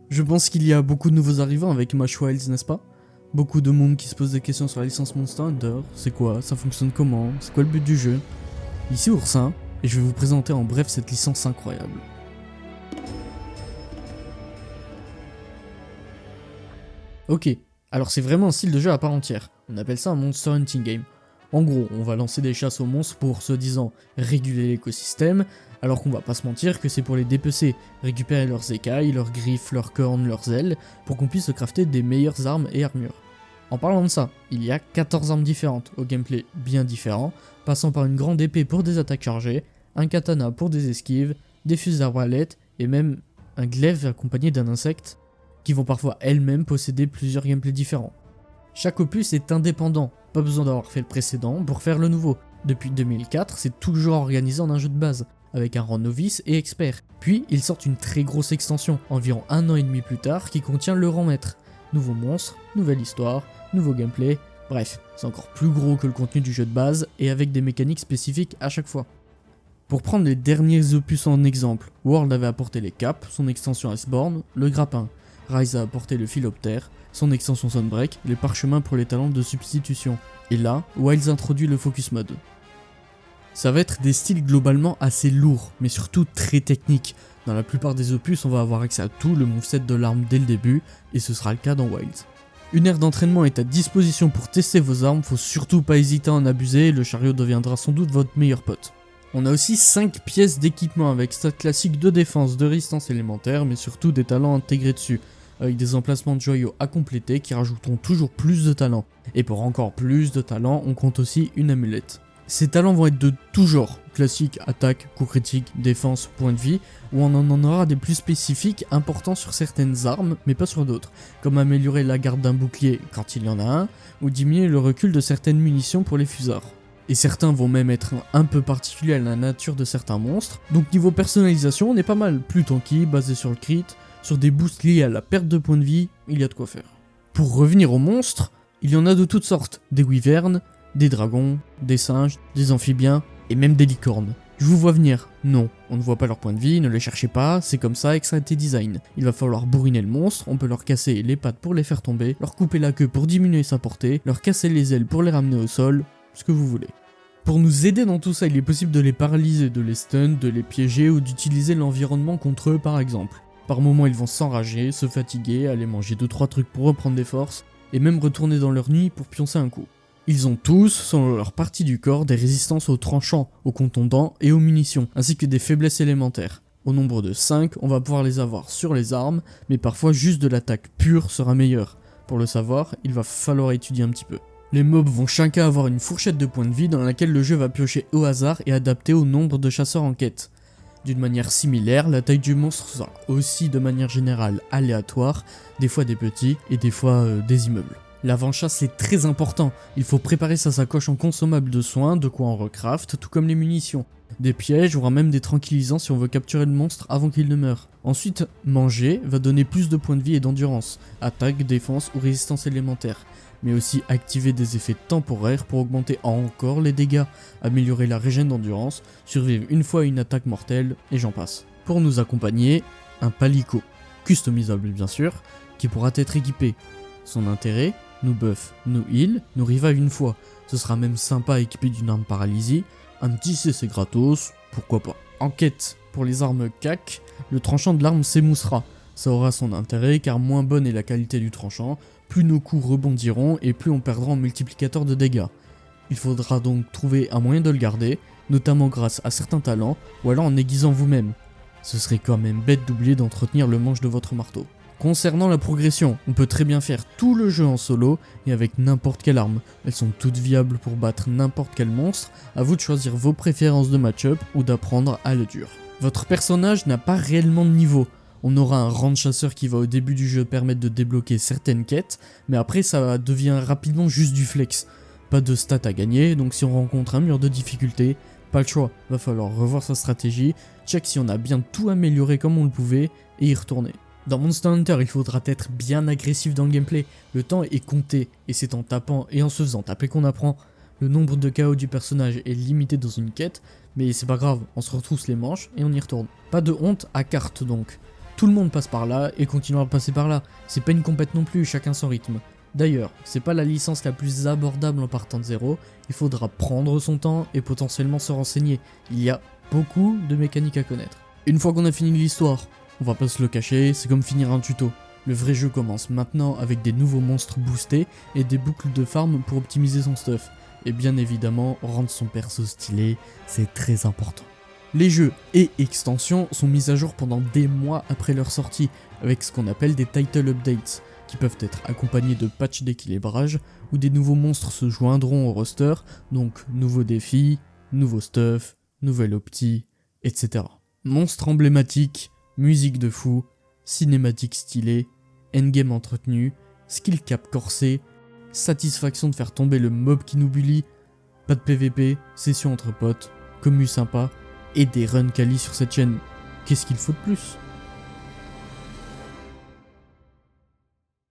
Je pense qu'il y a beaucoup de nouveaux arrivants avec Mash Wilds, n'est-ce pas? Beaucoup de monde qui se pose des questions sur la licence Monster Hunter. C'est quoi? Ça fonctionne comment? C'est quoi le but du jeu? Ici Oursin, et je vais vous présenter en bref cette licence incroyable. Ok, alors c'est vraiment un style de jeu à part entière. On appelle ça un Monster Hunting Game. En gros, on va lancer des chasses aux monstres pour, soi-disant, réguler l'écosystème, alors qu'on va pas se mentir que c'est pour les dépecer, récupérer leurs écailles, leurs griffes, leurs cornes, leurs ailes, pour qu'on puisse se crafter des meilleures armes et armures. En parlant de ça, il y a 14 armes différentes, au gameplay bien différent, passant par une grande épée pour des attaques chargées, un katana pour des esquives, des fusils d'arbalète, et même un glaive accompagné d'un insecte, qui vont parfois elles-mêmes posséder plusieurs gameplays différents. Chaque opus est indépendant, pas besoin d'avoir fait le précédent pour faire le nouveau. Depuis 2004, c'est toujours organisé en un jeu de base, avec un rang novice et expert. Puis, ils sortent une très grosse extension, environ 1 an et demi plus tard, qui contient le rang maître. Nouveaux monstres, nouvelle histoire, nouveau gameplay, bref, c'est encore plus gros que le contenu du jeu de base, et avec des mécaniques spécifiques à chaque fois. Pour prendre les derniers opus en exemple, World avait apporté les capes, son extension Iceborne, le grappin. Rise a apporté le philoptère, son extension Sunbreak, les parchemins pour les talents de substitution. Et là, Wilds introduit le focus mode. Ça va être des styles globalement assez lourds, mais surtout très techniques. Dans la plupart des opus, on va avoir accès à tout le moveset de l'arme dès le début, et ce sera le cas dans Wilds. Une aire d'entraînement est à disposition pour tester vos armes, faut surtout pas hésiter à en abuser, le chariot deviendra sans doute votre meilleur pote. On a aussi 5 pièces d'équipement avec stats classiques de défense, de résistance élémentaire, mais surtout des talents intégrés dessus, avec des emplacements de joyaux à compléter qui rajouteront toujours plus de talents. Et pour encore plus de talents, on compte aussi une amulette. Ces talents vont être de tout genre, classique, attaque, coup critique, défense, point de vie, ou on en aura des plus spécifiques importants sur certaines armes, mais pas sur d'autres, comme améliorer la garde d'un bouclier quand il y en a un, ou diminuer le recul de certaines munitions pour les fusards. Et certains vont même être un peu particuliers à la nature de certains monstres, donc niveau personnalisation on est pas mal, plus tanky, basé sur le crit, sur des boosts liés à la perte de points de vie, il y a de quoi faire. Pour revenir aux monstres, il y en a de toutes sortes, des wyverns, des dragons, des singes, des amphibiens, et même des licornes. Je vous vois venir, non, on ne voit pas leur point de vie, ne les cherchez pas, c'est comme ça, extra-été design. Il va falloir bourriner le monstre, on peut leur casser les pattes pour les faire tomber, leur couper la queue pour diminuer sa portée, leur casser les ailes pour les ramener au sol, ce que vous voulez. Pour nous aider dans tout ça, il est possible de les paralyser, de les stun, de les piéger ou d'utiliser l'environnement contre eux par exemple. Par moments ils vont s'enrager, se fatiguer, aller manger 2-3 trucs pour reprendre des forces, et même retourner dans leur nid pour pioncer un coup. Ils ont tous, selon leur partie du corps, des résistances aux tranchants, aux contondants et aux munitions, ainsi que des faiblesses élémentaires. Au nombre de 5, on va pouvoir les avoir sur les armes, mais parfois juste de l'attaque pure sera meilleure. Pour le savoir, il va falloir étudier un petit peu. Les mobs vont chacun avoir une fourchette de points de vie dans laquelle le jeu va piocher au hasard et adapter au nombre de chasseurs en quête. D'une manière similaire, la taille du monstre sera aussi de manière générale aléatoire, des fois des petits et des fois des immeubles. L'avant-chasse est très important, il faut préparer sa sacoche en consommables de soins, de quoi on recraft, tout comme les munitions. Des pièges, voire même des tranquillisants si on veut capturer le monstre avant qu'il ne meure. Ensuite, manger va donner plus de points de vie et d'endurance, attaque, défense ou résistance élémentaire. Mais aussi activer des effets temporaires pour augmenter encore les dégâts, améliorer la régène d'endurance, survivre une fois à une attaque mortelle, et j'en passe. Pour nous accompagner, un palico, customisable bien sûr, qui pourra être équipé. Son intérêt, nous buff, nous heal, nous revive une fois. Ce sera même sympa équipé d'une arme paralysie, un petit CC gratos, pourquoi pas. En quête, pour les armes CAC, le tranchant de l'arme s'émoussera. Ça aura son intérêt car moins bonne est la qualité du tranchant, plus nos coups rebondiront et plus on perdra en multiplicateur de dégâts. Il faudra donc trouver un moyen de le garder, notamment grâce à certains talents, ou alors en aiguisant vous-même. Ce serait quand même bête d'oublier d'entretenir le manche de votre marteau. Concernant la progression, on peut très bien faire tout le jeu en solo et avec n'importe quelle arme. Elles sont toutes viables pour battre n'importe quel monstre, à vous de choisir vos préférences de match-up ou d'apprendre à le dur. Votre personnage n'a pas réellement de niveau. On aura un rang de chasseur qui va au début du jeu permettre de débloquer certaines quêtes, mais après ça devient rapidement juste du flex. Pas de stats à gagner, donc si on rencontre un mur de difficulté, pas le choix, va falloir revoir sa stratégie, check si on a bien tout amélioré comme on le pouvait, et y retourner. Dans Monster Hunter, il faudra être bien agressif dans le gameplay, le temps est compté, et c'est en tapant et en se faisant taper qu'on apprend. Le nombre de KO du personnage est limité dans une quête, mais c'est pas grave, on se retrousse les manches et on y retourne. Pas de honte à carte donc. Tout le monde passe par là et continuera de passer par là. C'est pas une compète non plus, chacun son rythme. D'ailleurs, c'est pas la licence la plus abordable en partant de zéro, il faudra prendre son temps et potentiellement se renseigner. Il y a beaucoup de mécaniques à connaître. Une fois qu'on a fini l'histoire, on va pas se le cacher, c'est comme finir un tuto. Le vrai jeu commence maintenant avec des nouveaux monstres boostés et des boucles de farm pour optimiser son stuff. Et bien évidemment, rendre son perso stylé, c'est très important. Les jeux et extensions sont mis à jour pendant des mois après leur sortie, avec ce qu'on appelle des title updates, qui peuvent être accompagnés de patchs d'équilibrage, où des nouveaux monstres se joindront au roster, donc nouveaux défis, nouveaux stuff, nouvelle opti, etc. Monstres emblématiques, musique de fou, cinématique stylée, endgame entretenu, skill cap corsé, satisfaction de faire tomber le mob qui nous bully, pas de PVP, session entre potes, commu sympa, et des runs quali sur cette chaîne. Qu'est-ce qu'il faut de plus ?